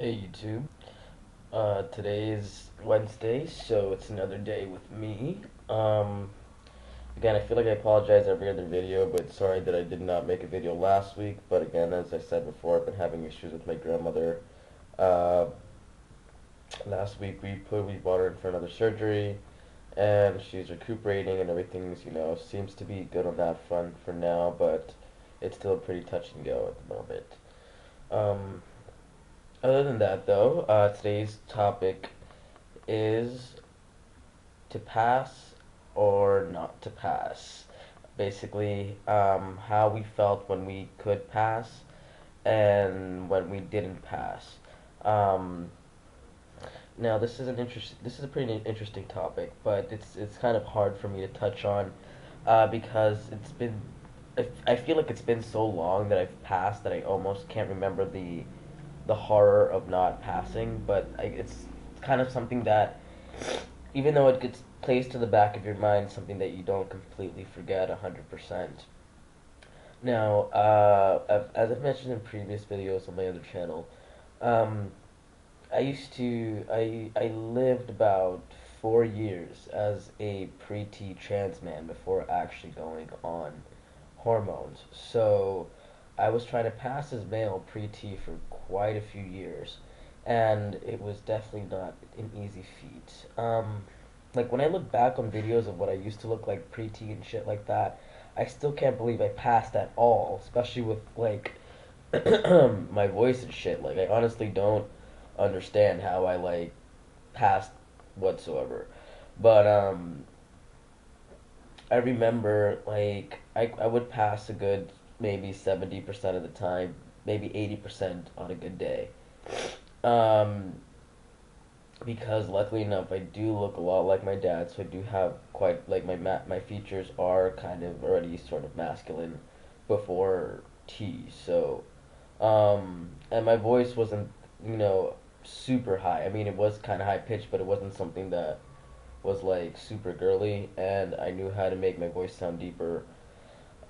Hey YouTube. Today is Wednesday, so it's another day with me. Um, Again, I feel like I apologize every other video, but sorry that I did not make a video last week. But again, as I said before, I've been having issues with my grandmother. Uh, Last week we brought her in for another surgery, and she's recuperating, and everything's seems to be good on that front for now, but it's still pretty touch and go at the moment. Um, Other than that, though, today's topic is to pass or not to pass. Basically, how we felt when we could pass and when we didn't pass. Um, Now, this is a pretty interesting topic, but it's kind of hard for me to touch on because I feel like it's been so long that I've passed that I almost can't remember the horror of not passing. But it's kind of something that, even though it gets placed to the back of your mind, something that you don't completely forget 100%. Now, as I've mentioned in previous videos on my other channel, um, I lived about 4 years as a pre-T trans man before actually going on hormones. So I was trying to pass as male pre-T for quite a few years, and it was definitely not an easy feat. Like when I look back on videos of what I used to look like pre-T and shit like that, I still can't believe I passed at all, especially with like my voice and shit. Like I honestly don't understand how I like passed whatsoever. But I remember like I would pass a good maybe 70% of the time, maybe 80% on a good day. Um, because luckily enough, I do look a lot like my dad, so I do have quite like my features are kind of already sort of masculine before T. So, and my voice wasn't you know super high. I mean, it was kind of high pitched, but it wasn't something that was like super girly, and I knew how to make my voice sound deeper.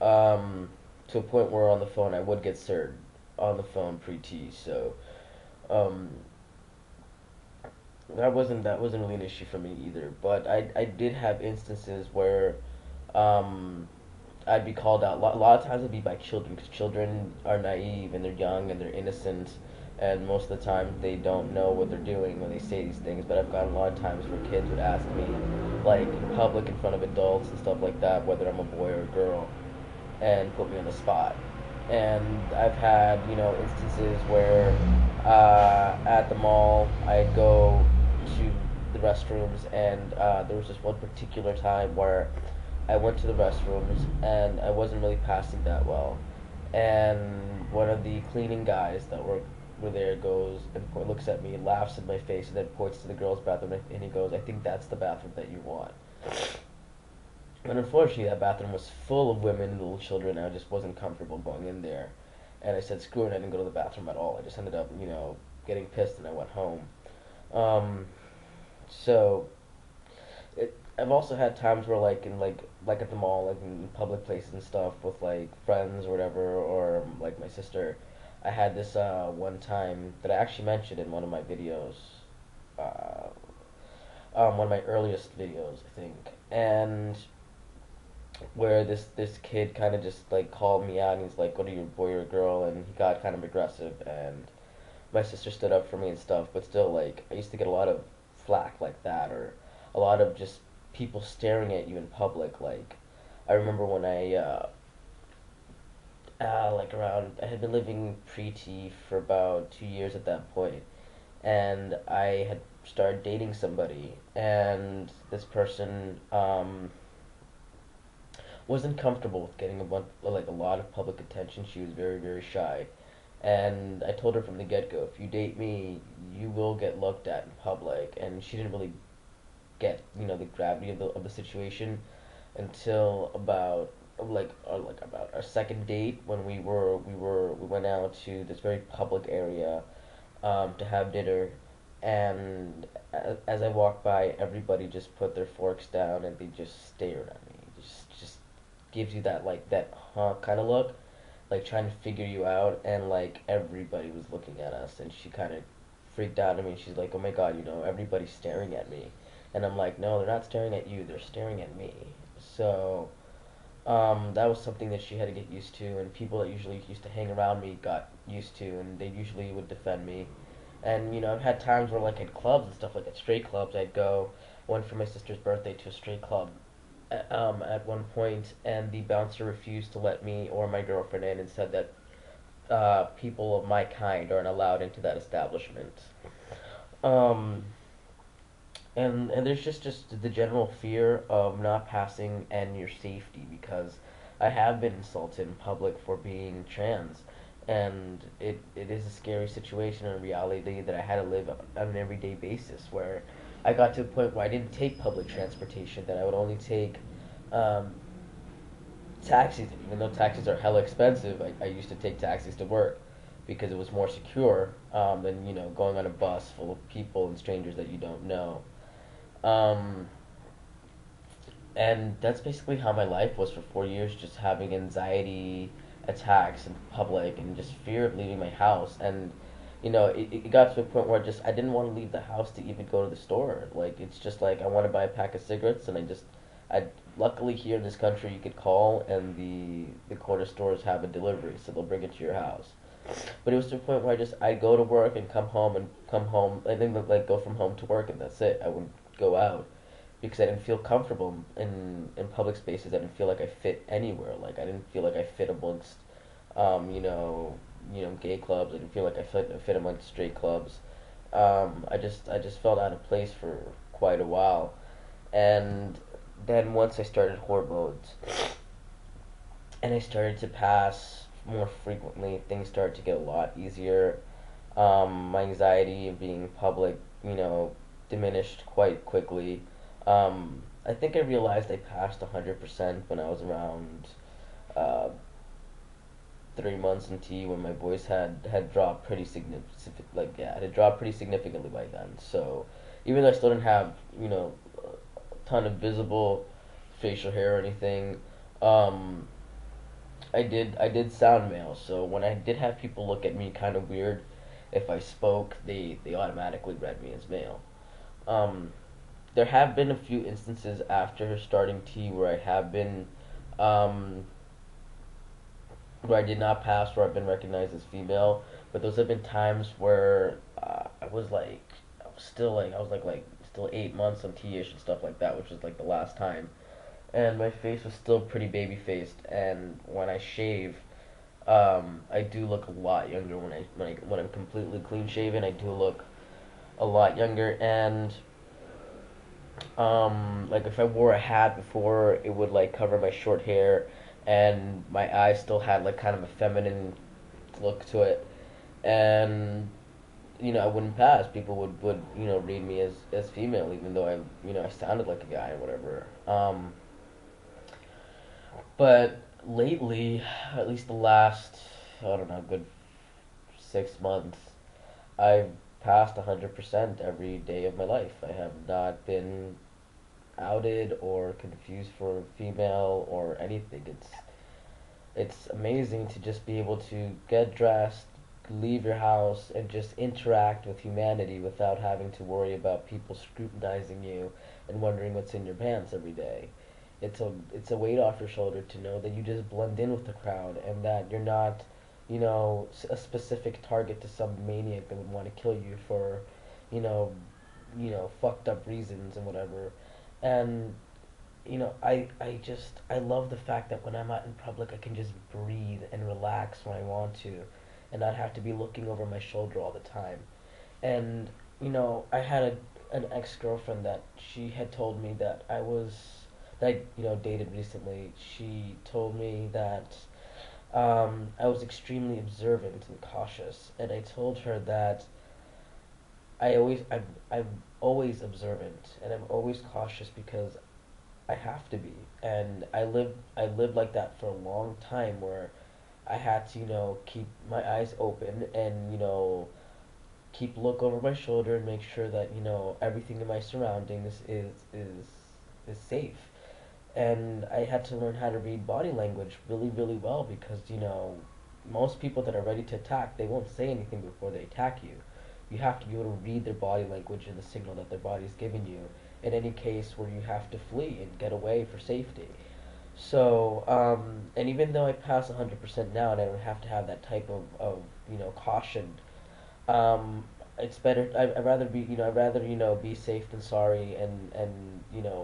To a point where on the phone I would get sirred on the phone pre-T. So, um, that wasn't really an issue for me either. But I did have instances where um, I'd be called out. A lot of times it'd be by children because children are naive and they're young and they're innocent, and most of the time they don't know what they're doing when they say these things. But I've gotten a lot of times where kids would ask me, like in public in front of adults and stuff like that, whether I'm a boy or a girl, and put me on the spot. And I've had instances where at the mall I'd go to the restrooms, and there was this one particular time where I went to the restrooms and I wasn't really passing that well, and one of the cleaning guys that were there goes and looks at me, laughs in my face, and then points to the girls' bathroom, and he goes, "I think that's the bathroom that you want." And unfortunately, that bathroom was full of women and little children, and I just wasn't comfortable going in there. And I said, screw it, I didn't go to the bathroom at all. I just ended up, getting pissed, and I went home. Um, so, I've also had times where, like, like at the mall, like in public places and stuff, with, like, friends or whatever, or, like, my sister, I had this, one time that I actually mentioned in one of my videos, uh, one of my earliest videos, I think. And where this kid kind of just like called me out and he's like, "What are you, a boy or a girl?" And he got kind of aggressive, and my sister stood up for me and stuff. But still, like I used to get a lot of flack like that, or a lot of just people staring at you in public. Like I remember when like around I had been living pre-T for about 2 years at that point, and I had started dating somebody, and this person wasn't comfortable with getting a lot of public attention. She was very very shy, and I told her from the get go, if you date me, you will get looked at in public. And she didn't really get the gravity of the situation until about our second date when we went out to this very public area to have dinner. And as I walked by, everybody just put their forks down and they just stared at me. Just gives you that like that huh kind of look, like trying to figure you out. And like everybody was looking at us, and she kind of freaked out at me. She's like, "Oh my God, everybody's staring at me," and I'm like, "No, they're not staring at you. They're staring at me." So that was something that she had to get used to, and people that usually used to hang around me got used to, and they usually would defend me. And I've had times where like at clubs and stuff, like at straight clubs, I'd go. Went for my sister's birthday to a straight club at one point, and the bouncer refused to let me or my girlfriend in and said that people of my kind aren't allowed into that establishment. Um, and there's just the general fear of not passing and your safety, because I have been insulted in public for being trans, and it is a scary situation and reality that I had to live on an everyday basis, where I got to a point where I didn't take public transportation, that I would only take um, taxis. And even though taxis are hella expensive, I used to take taxis to work because it was more secure than going on a bus full of people and strangers that you don't know. Um, and that's basically how my life was for 4 years, just having anxiety attacks in public and just fear of leaving my house. And it got to a point where I didn't want to leave the house to even go to the store. Like, it's just like I want to buy a pack of cigarettes, and I luckily here in this country you could call, and the corner stores have a delivery, so they'll bring it to your house. But it was to a point where I'd go to work and come home. I think like go from home to work, and that's it. I wouldn't go out because I didn't feel comfortable in public spaces. I didn't feel like I fit anywhere. Like, I didn't feel like I fit amongst, um, you know, gay clubs. I didn't feel like I fit amongst straight clubs. I just felt out of place for quite a while, and then once I started hormones and I started to pass more frequently, things started to get a lot easier. My anxiety of being public, diminished quite quickly. I think I realized I passed 100% when I was around uh, 3 months in T, when my voice had dropped pretty significant. Like, yeah, it had dropped pretty significantly by then. So even though I still didn't have a ton of visible facial hair or anything, um, I did sound male. So when I did have people look at me kind of weird if I spoke, they automatically read me as male. Um, there have been a few instances after starting T where I have been, um, where I did not pass, where I've been recognized as female, but those have been times where I was like still 8 months on T-ish and stuff like that, which was like the last time, and my face was still pretty baby faced, and when I shave, I do look a lot younger when I'm completely clean shaven. I do look a lot younger, and like if I wore a hat before, it would like cover my short hair, and my eyes still had like kind of a feminine look to it, and I wouldn't pass. People would read me as female, even though I sounded like a guy or whatever. But lately, at least the last, I don't know, good 6 months, I've passed 100% every day of my life. I have not been outed or confused for female or anything. It's amazing to just be able to get dressed, leave your house, and just interact with humanity without having to worry about people scrutinizing you and wondering what's in your pants every day. It's a weight off your shoulder to know that you just blend in with the crowd, and that you're not, a specific target to some maniac that would want to kill you for, you know, fucked up reasons and whatever. And I love the fact that when I'm out in public, I can just breathe and relax when I want to, and not have to be looking over my shoulder all the time. And I had an ex girlfriend that she had told me that I dated recently. She told me that I was extremely observant and cautious, and I told her that I'm always observant and I'm always cautious because I have to be. And I lived like that for a long time, where I had to, keep my eyes open and, keep look over my shoulder and make sure that, everything in my surroundings is safe. And I had to learn how to read body language really, really well, because, most people that are ready to attack, they won't say anything before they attack you. you have to be able to read their body language and the signal that their body's giving you in any case where you have to flee and get away for safety. So, and even though I pass 100% now and I don't have to have that type of caution, it's better. I'd rather be, I'd rather, be safe than sorry, and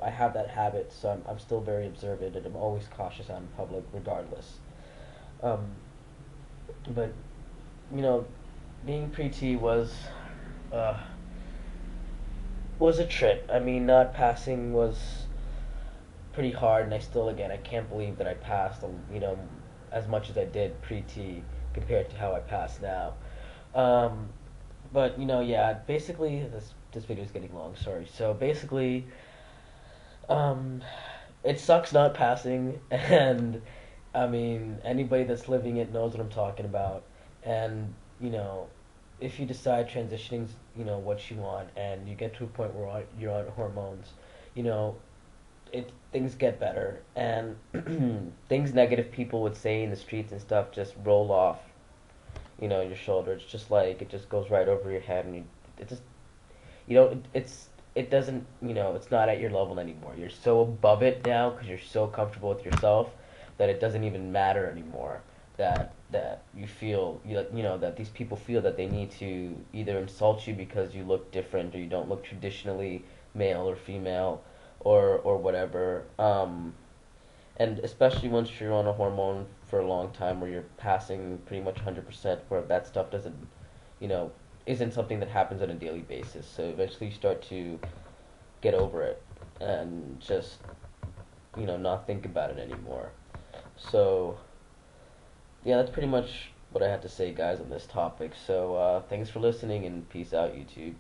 I have that habit, so I'm still very observant, and I'm always cautious out in public, regardless. Um, but, you know, being pre-T uh, was a trip. I mean, not passing was pretty hard, and I still, again, I can't believe that I passed, as much as I did pre-T compared to how I pass now. Um, but yeah, basically, this video is getting long. Sorry. So basically, um, it sucks not passing, and I mean, anybody that's living it knows what I'm talking about. And if you decide transitioning's what you want, and you get to a point where you're on hormones, you know, things get better, and things negative people would say in the streets and stuff just roll off, your shoulder. It's just like it just goes right over your head, and it just it doesn't it's not at your level anymore. You're so above it now because you're so comfortable with yourself that it doesn't even matter anymore. That you feel that these people feel that they need to either insult you because you look different or you don't look traditionally male or female or whatever. And especially once you're on a hormone for a long time where you're passing pretty much 100%, where that stuff doesn't, you know, isn't something that happens on a daily basis. So eventually you start to get over it and just, not think about it anymore. So, yeah, that's pretty much what I had to say, guys, on this topic. So, thanks for listening, and peace out, YouTube.